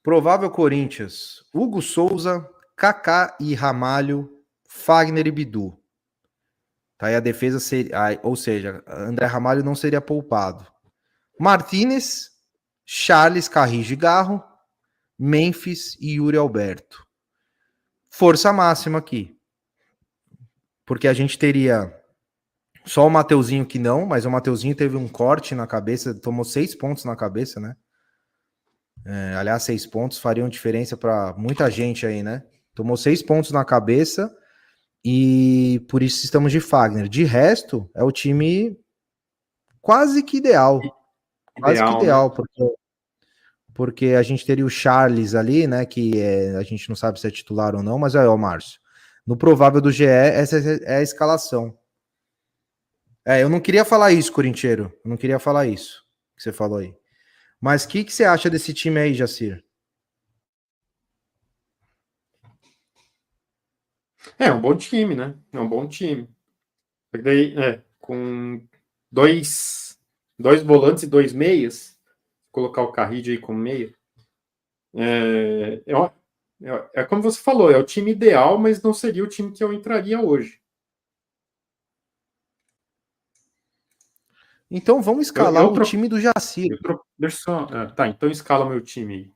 Provável Corinthians, Hugo Souza, Kaká e Ramalho, Fagner e Bidu. Tá aí a defesa, ou seja, André Ramalho não seria poupado. Martínez, Charles, Carrijo e Garro, Memphis e Yuri Alberto. Força máxima aqui. Porque a gente teria só o Mateuzinho que não, mas o Mateuzinho teve um corte na cabeça, tomou 6 pontos na cabeça, né? Aliás, 6 pontos fariam diferença para muita gente aí, né? Tomou 6 pontos na cabeça e por isso estamos de Fagner. De resto, é o time quase que ideal. Quase que ideal, né? Porque a gente teria o Charles ali, né? Que a gente não sabe se é titular ou não, mas aí, ó, Márcio. No provável do GE, essa é a escalação. Eu não queria falar isso, corintiero. Eu não queria falar isso que você falou aí. Mas o que você acha desse time aí, Jacir? É um bom time, né? É um bom time. Daí, com dois volantes e 2 meias, colocar o Carrillo aí como meia. É como você falou, é o time ideal, mas não seria o time que eu entraria hoje. Então vamos escalar o time do Jacir. Deixa só. Tá, então escala meu time aí.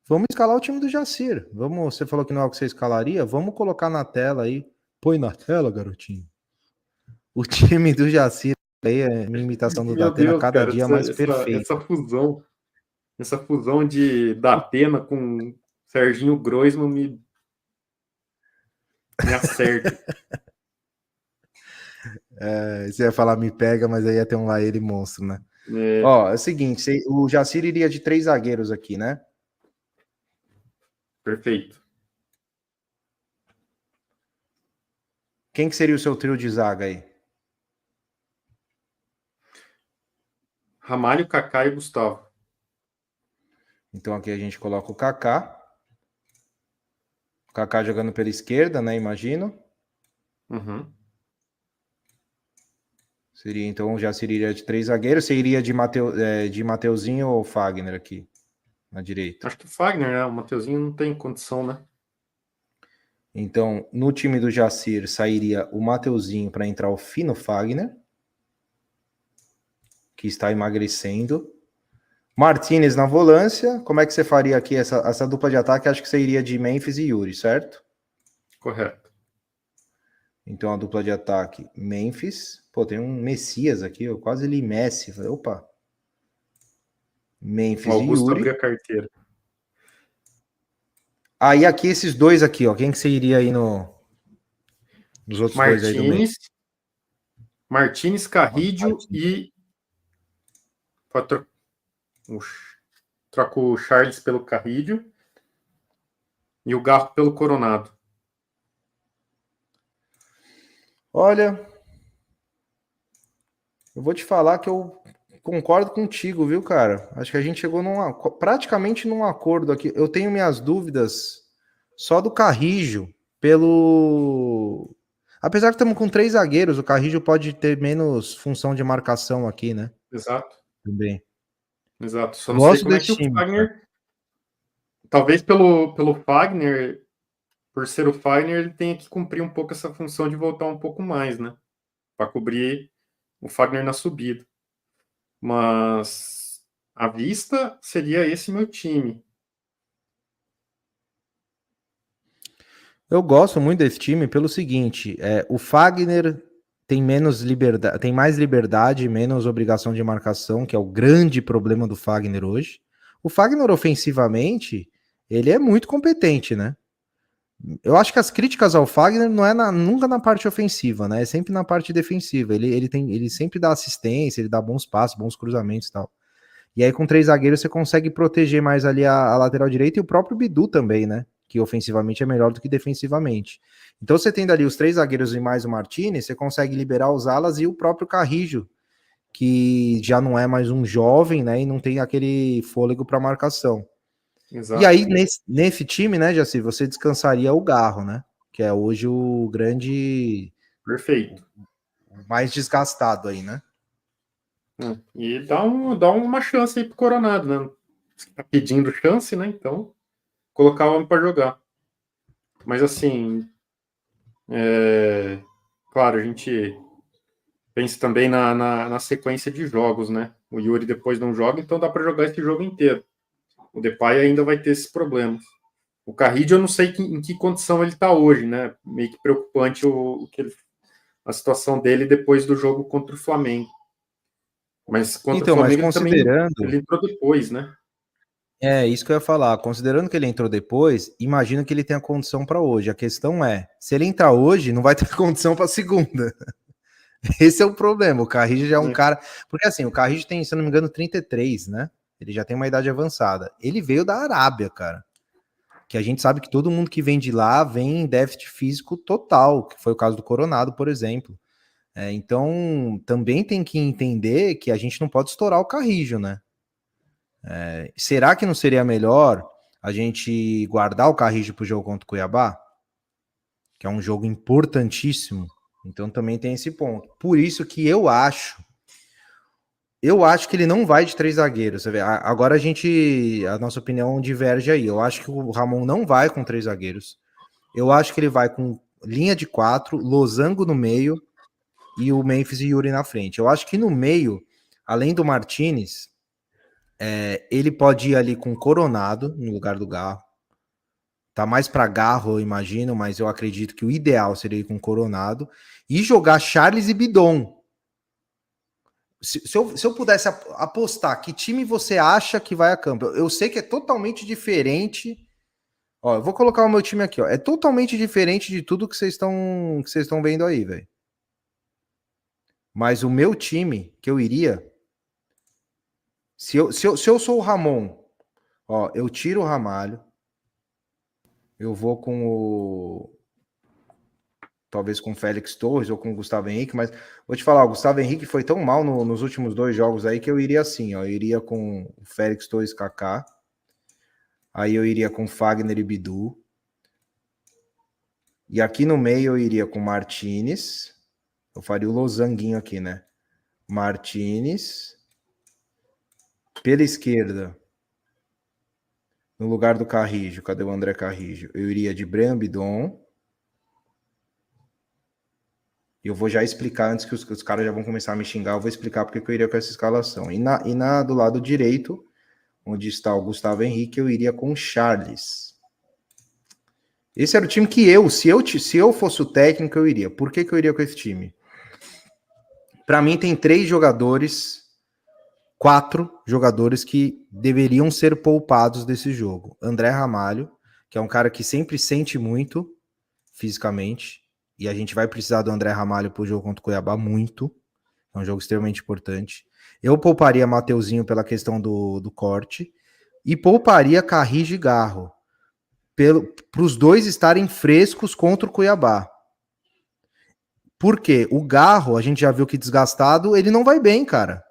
Vamos escalar o time do Jacir. Você falou que não é o que você escalaria? Vamos colocar na tela aí. Põe na tela, garotinho. O time do Jacir aí é minha imitação do Datena cada cara, dia mais perfeita. Essa fusão de Datena com Serginho Groisman me acerta. Você ia falar me pega, mas aí ia ter um lá ele monstro, né? Ó, é o seguinte, o Jacir iria de 3 zagueiros aqui, né? Perfeito. Quem que seria o seu trio de zaga aí? Ramalho, Kaká e Gustavo. Então aqui a gente coloca o Kaká. O Kaká jogando pela esquerda, né? Imagino. Uhum. Seria, então, já seria de 3 zagueiros. Você iria de Mateuzinho ou Fagner aqui, na direita? Acho que o Fagner, né? O Mateuzinho não tem condição, né? Então, no time do Jacir, sairia o Mateuzinho para entrar o Fino Fagner, que está emagrecendo. Martínez na volância. Como é que você faria aqui essa dupla de ataque? Acho que você iria de Memphis e Yuri, certo? Correto. Então, a dupla de ataque, Memphis. Pô, tem um Messias aqui, eu quase li Messi. Falei, opa. Memphis e Augusto Yuri. abriu a carteira. Aí aqui, esses dois aqui, ó. Quem que você iria aí nos outros dois aí do meio? Martínez, Carrillo e... Troca o Charles pelo Carrillo e o Garro pelo Coronado. Olha, eu vou te falar que eu concordo contigo, viu, cara? Acho que a gente chegou praticamente num acordo aqui. Eu tenho minhas dúvidas só do Carrillo, apesar que estamos com 3 zagueiros, o Carrillo pode ter menos função de marcação aqui, né? Exato. Também. Exato. Só não Gosto sei como é que o time, Fagner... cara. Talvez pelo Fagner, por ser o Fagner, ele tenha que cumprir um pouco essa função de voltar um pouco mais, né? Para cobrir o Fagner na subida. Mas à vista seria esse meu time. Eu gosto muito desse time pelo seguinte, o Fagner tem menos liberdade, tem mais liberdade, menos obrigação de marcação, que é o grande problema do Fagner hoje. O Fagner ofensivamente, ele é muito competente, né? Eu acho que as críticas ao Fagner não é nunca na parte ofensiva, né? É sempre na parte defensiva. Ele sempre dá assistência, ele dá bons passos, bons cruzamentos e tal. E aí, com 3 zagueiros, você consegue proteger mais ali a lateral direita e o próprio Bidu também, né? Que ofensivamente é melhor do que defensivamente. Então, você tendo ali os 3 zagueiros e mais o Martínez, você consegue liberar os alas e o próprio Carrillo, que já não é mais um jovem, né? E não tem aquele fôlego para marcação. Exato. E aí, nesse time, né, Jaci, você descansaria o Garro, né? Que é hoje o grande... Perfeito. O mais desgastado aí, né? E dá uma chance aí pro Coronado, né? está pedindo chance, né? Então, colocar o homem para jogar. Mas assim, claro, a gente pensa também na sequência de jogos, né? O Yuri depois não joga, então dá para jogar esse jogo inteiro. O Depay ainda vai ter esses problemas. O Carrillo, eu não sei em que condição ele está hoje, né? Meio que preocupante a situação dele depois do jogo contra o Flamengo. Mas contra o Então, mas Flamengo considerando. ele entrou depois, né? É, isso que eu ia falar. Considerando que ele entrou depois, imagino que ele tenha condição para hoje. A questão é, se ele entrar hoje, não vai ter condição para segunda. Esse é o problema. O Carrillo já é um cara. Porque assim, o Carrillo tem, se eu não me engano, 33, né? Ele já tem uma idade avançada. Ele veio da Arábia, cara. Que a gente sabe que todo mundo que vem de lá vem em déficit físico total, que foi o caso do Coronado, por exemplo. Então, também tem que entender que a gente não pode estourar o Carrillo, né? Será que não seria melhor a gente guardar o Carrillo para o jogo contra o Cuiabá? Que é um jogo importantíssimo. Então também tem esse ponto. Por isso que eu acho que ele não vai de 3 zagueiros. Você vê, agora a nossa opinião diverge aí. Eu acho que o Ramon não vai com 3 zagueiros. Eu acho que ele vai com linha de 4, losango no meio e o Memphis e Yuri na frente. Eu acho que no meio, além do Martinez, ele pode ir ali com Coronado no lugar do Garro. Tá mais para Garro, eu imagino, mas eu acredito que o ideal seria ir com Coronado e jogar Charles e Bidon. Se eu pudesse apostar, que time você acha que vai a campo? Eu sei que é totalmente diferente. Ó, eu vou colocar o meu time aqui, ó. É totalmente diferente de tudo que vocês estão vendo aí, velho. Mas o meu time que eu iria, se eu sou o Ramon, ó, eu tiro o Ramalho, eu vou talvez com o Félix Torres ou com o Gustavo Henrique, mas vou te falar, o Gustavo Henrique foi tão mal nos últimos 2 jogos aí que eu iria assim, ó, eu iria com o Félix Torres Kaká, aí eu iria com Fagner e Bidu, e aqui no meio eu iria com Martinez, eu faria o losanguinho aqui, né? Martinez, pela esquerda, no lugar do Carrillo, cadê o André Carrillo? Eu iria de Bryan Bidon. E eu vou já explicar, antes que os caras já vão começar a me xingar, eu vou explicar porque que eu iria com essa escalação. Do lado direito, onde está o Gustavo Henrique, eu iria com o Charles. Esse era o time que se eu fosse o técnico, eu iria. Por que eu iria com esse time? Para mim, tem 4 jogadores que deveriam ser poupados desse jogo. André Ramalho, que é um cara que sempre sente muito fisicamente, e a gente vai precisar do André Ramalho para o jogo contra o Cuiabá muito. É um jogo extremamente importante. Eu pouparia Mateuzinho pela questão do corte e pouparia Carrillo e Garro para os dois estarem frescos contra o Cuiabá. Por quê? O Garro, a gente já viu que desgastado, ele não vai bem, cara.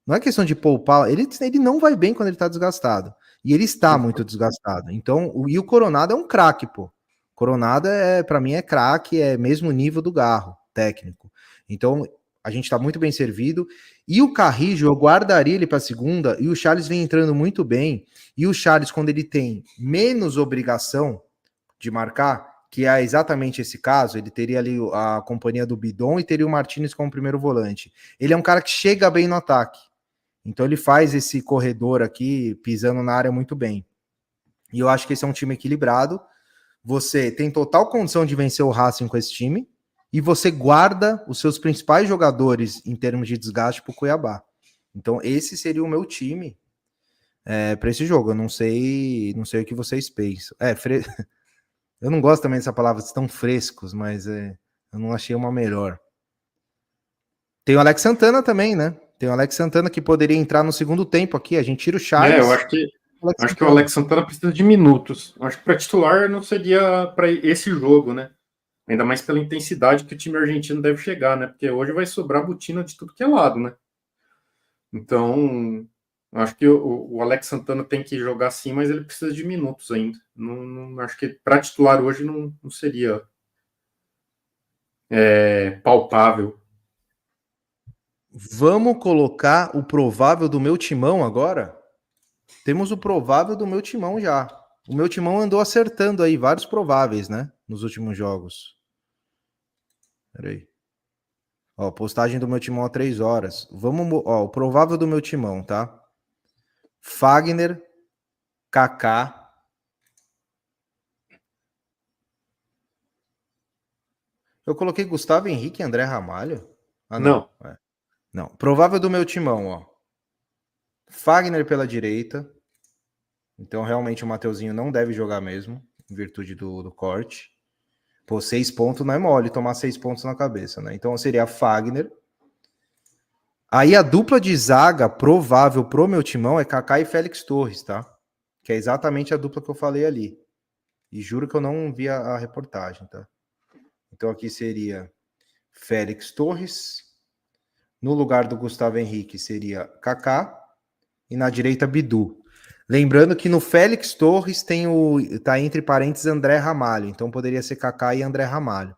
Não é questão de poupar, ele não vai bem quando ele tá desgastado. E ele está muito desgastado. Então, o Coronado é um craque, pô. Coronado para mim é craque, é mesmo nível do Garro, técnico. Então, a gente tá muito bem servido. E o Carrillo, eu guardaria ele para segunda, e o Charles vem entrando muito bem. E o Charles, quando ele tem menos obrigação de marcar, que é exatamente esse caso, ele teria ali a companhia do Bidon e teria o Martinez como primeiro volante. Ele é um cara que chega bem no ataque. Então ele faz esse corredor aqui, pisando na área muito bem. E eu acho que esse é um time equilibrado. Você tem total condição de vencer o Racing com esse time e você guarda os seus principais jogadores em termos de desgaste para o Cuiabá. Então esse seria o meu time para esse jogo. Eu não sei o que vocês pensam. Eu não gosto também dessa palavra, estão frescos, mas eu não achei uma melhor. Tem o Alex Santana também, né? Tem o Alex Santana que poderia entrar no segundo tempo aqui. A gente tira o Charles. Eu acho que o Alex Santana precisa de minutos. Acho que para titular não seria para esse jogo, né? Ainda mais pela intensidade que o time argentino deve chegar, né? Porque hoje vai sobrar botina de tudo que é lado, né? Então, acho que o Alex Santana tem que jogar sim, mas ele precisa de minutos ainda. Não acho que para titular hoje não seria palpável. Vamos colocar o provável do meu timão agora? Temos o provável do meu timão já. O meu timão andou acertando aí vários prováveis, né? Nos últimos jogos. Peraí. Ó, postagem do meu timão há 3 horas. Vamos, ó, o provável do meu timão, tá? Fagner, Kaká. Eu coloquei Gustavo Henrique e André Ramalho? Ah, não. Não. Não. Provável do meu timão, ó. Fagner pela direita. Então, realmente, o Mateuzinho não deve jogar mesmo, em virtude do corte. Pô, 6 pontos não é mole tomar 6 pontos na cabeça, né? Então, seria Fagner. Aí, a dupla de zaga provável pro meu timão é Kaká e Félix Torres, tá? Que é exatamente a dupla que eu falei ali. E juro que eu não vi a reportagem, tá? Então, aqui seria Félix Torres. No lugar do Gustavo Henrique seria Kaká. E na direita, Bidu. Lembrando que no Félix Torres tem tá entre parênteses André Ramalho, então poderia ser Kaká e André Ramalho.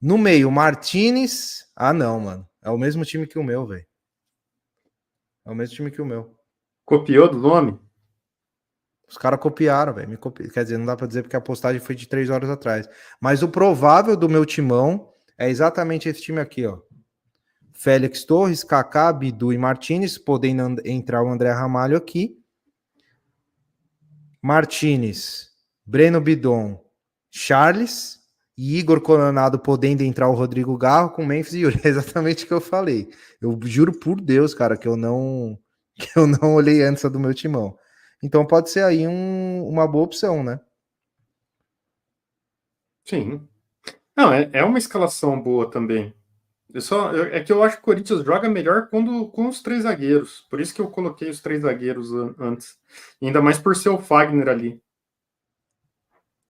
No meio, Martinez. Ah, não, mano. É o mesmo time que o meu, velho. É o mesmo time que o meu. Copiou do nome? Os caras copiaram, velho. Quer dizer, não dá pra dizer porque a postagem foi de 3 horas atrás. Mas o provável do meu timão é exatamente esse time aqui, ó. Félix Torres, Kaká, Bidu e Martinez, podendo entrar o André Ramalho aqui. Martinez, Breno Bidon, Charles e Igor Coronado podendo entrar o Rodrigo Garro com Memphis e Yuri. É exatamente o que eu falei. Eu juro por Deus, cara, que eu não olhei antes a do meu timão. Então pode ser aí uma boa opção, né? Sim. Não, é uma escalação boa também. É que eu acho que o Corinthians joga melhor com os 3 zagueiros. Por isso que eu coloquei os 3 zagueiros antes. Ainda mais por ser o Fagner ali.